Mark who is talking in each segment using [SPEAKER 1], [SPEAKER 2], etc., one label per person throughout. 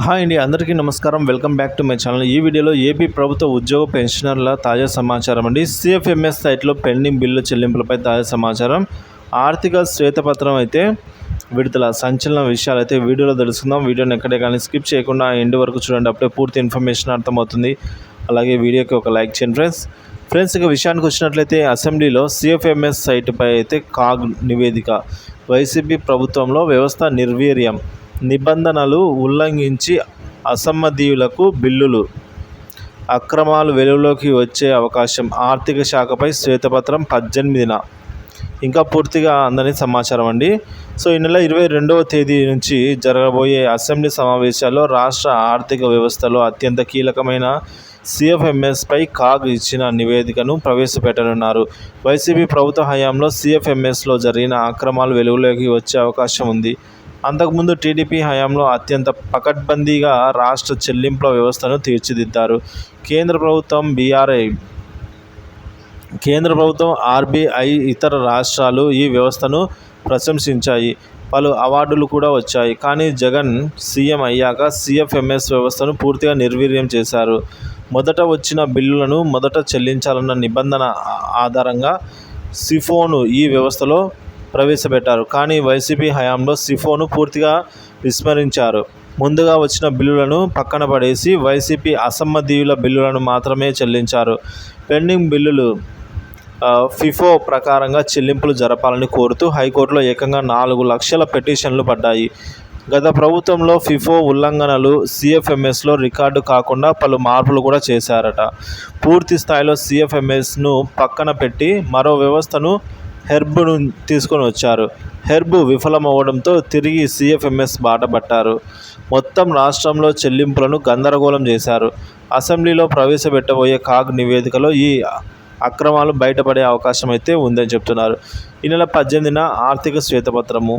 [SPEAKER 1] Hi అండి, అందరికీ నమస్కారం. Welcome back to my channel. ఈ వీడియోలో ఏపీ ప్రభుత్వ ఉద్యోగ పెన్షనర్ల తాజా సమాచారం అండి. సిఎఫ్ఎంఎస్ సైట్లో పెండింగ్ బిల్లు చెల్లింపులపై తాజా సమాచారం. ఆర్థిక శ్వేతపత్రం అయితే విడుదల, సంచలన విషయాలు అయితే వీడియోలో తెలుసుకుందాం. వీడియోని ఎక్కడే కానీ స్కిప్ చేయకుండా ఎండ్ వరకు చూడండి, అప్పుడే పూర్తి ఇన్ఫర్మేషన్ అర్థమవుతుంది. అలాగే వీడియోకి ఒక లైక్ చేయండి ఫ్రెండ్స్. ఇక విషయానికి వచ్చినట్లయితే అసెంబ్లీలో సిఎఫ్ఎంఎస్ సైటుపై అయితే కాగ్ నివేదిక. వైసీపీ ప్రభుత్వంలో వ్యవస్థ నిర్వీర్యం, నిబంధనలు ఉల్లంఘించి అసమ్మధీయులకు బిల్లులు, అక్రమాలు వెలుగులోకి వచ్చే అవకాశం. ఆర్థిక శాఖపై శ్వేతపత్రం 18న ఇంకా పూర్తిగా అందని సమాచారం అండి. సో ఈ నెల 22వ తేదీ నుంచి జరగబోయే అసెంబ్లీ సమావేశాల్లో రాష్ట్ర ఆర్థిక వ్యవస్థలో అత్యంత కీలకమైన సిఎఫ్ఎంఎస్పై కాగ్ ఇచ్చిన నివేదికను ప్రవేశపెట్టనున్నారు. వైసీపీ ప్రభుత్వ హయాంలో సిఎఫ్ఎంఎస్లో జరిగిన అక్రమాలు వెలుగులోకి వచ్చే అవకాశం ఉంది. అంతకుముందు టీడీపీ హయాంలో అత్యంత పకడ్బందీగా రాష్ట్ర చెల్లింపుల వ్యవస్థను తీర్చిదిద్దారు. కేంద్ర ప్రభుత్వం, ఆర్బీఐ, ఇతర రాష్ట్రాలు ఈ వ్యవస్థను ప్రశంసించాయి. పలు అవార్డులు కూడా వచ్చాయి. కానీ జగన్ సీఎం అయ్యాక సిఎఫ్ఎంఎస్ వ్యవస్థను పూర్తిగా నిర్వీర్యం చేశారు. మొదట వచ్చిన బిల్లులను మొదట చెల్లించాలన్న నిబంధన ఆధారంగా సిఫోను ఈ వ్యవస్థలో ప్రవేశపెట్టారు. కానీ వైసీపీ హయాంలో సిఫోను పూర్తిగా విస్మరించారు. ముందుగా వచ్చిన బిల్లులను పక్కన పడేసి వైసీపీ అసమ్మధీయుల బిల్లులను మాత్రమే చెల్లించారు. పెండింగ్ బిల్లులు ఫిఫో ప్రకారంగా చెల్లింపులు జరపాలని కోరుతూ హైకోర్టులో ఏకంగా 4 లక్షల పిటిషన్లు పడ్డాయి. గత ప్రభుత్వంలో ఫిఫో ఉల్లంఘనలు సిఎఫ్ఎంఎస్లో రికార్డు కాకుండా పలు మార్పులు కూడా చేశారట. పూర్తి స్థాయిలో సిఎఫ్ఎంఎస్ను పక్కన పెట్టి మరో వ్యవస్థను, హెర్బ్ను తీసుకొని వచ్చారు. హెర్బ్ విఫలమవ్వడంతో తిరిగి సిఎఫ్ఎంఎస్ బాట పట్టారు. మొత్తం రాష్ట్రంలో చెల్లింపులను గందరగోళం చేశారు. అసెంబ్లీలో ప్రవేశపెట్టబోయే కాగ్ నివేదికలో ఈ అక్రమాలు బయటపడే అవకాశం అయితే ఉందని చెప్తున్నారు. ఈ నెల 18న ఆర్థిక శ్వేతపత్రము,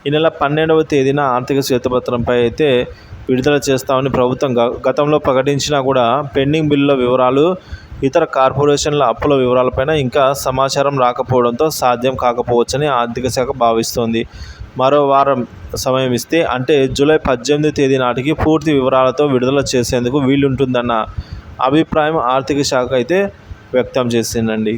[SPEAKER 1] ఈ నెల 12వ తేదీన ఆర్థిక శ్వేతపత్రంపై అయితే విడుదల చేస్తామని ప్రభుత్వం గతంలో ప్రకటించినా కూడా పెండింగ్ బిల్లుల వివరాలు, ఇతర కార్పొరేషన్ల అప్పుల వివరాలపైన ఇంకా సమాచారం రాకపోవడంతో సాధ్యం కాకపోవచ్చని ఆర్థిక శాఖ భావిస్తోంది. మరో వారం సమయం ఇస్తే, అంటే జూలై 18 తేదీ నాటికి పూర్తి వివరాలతో విడుదల చేసేందుకు వీలుంటుందన్న అభిప్రాయం ఆర్థిక శాఖ అయితే వ్యక్తం చేసిందండి.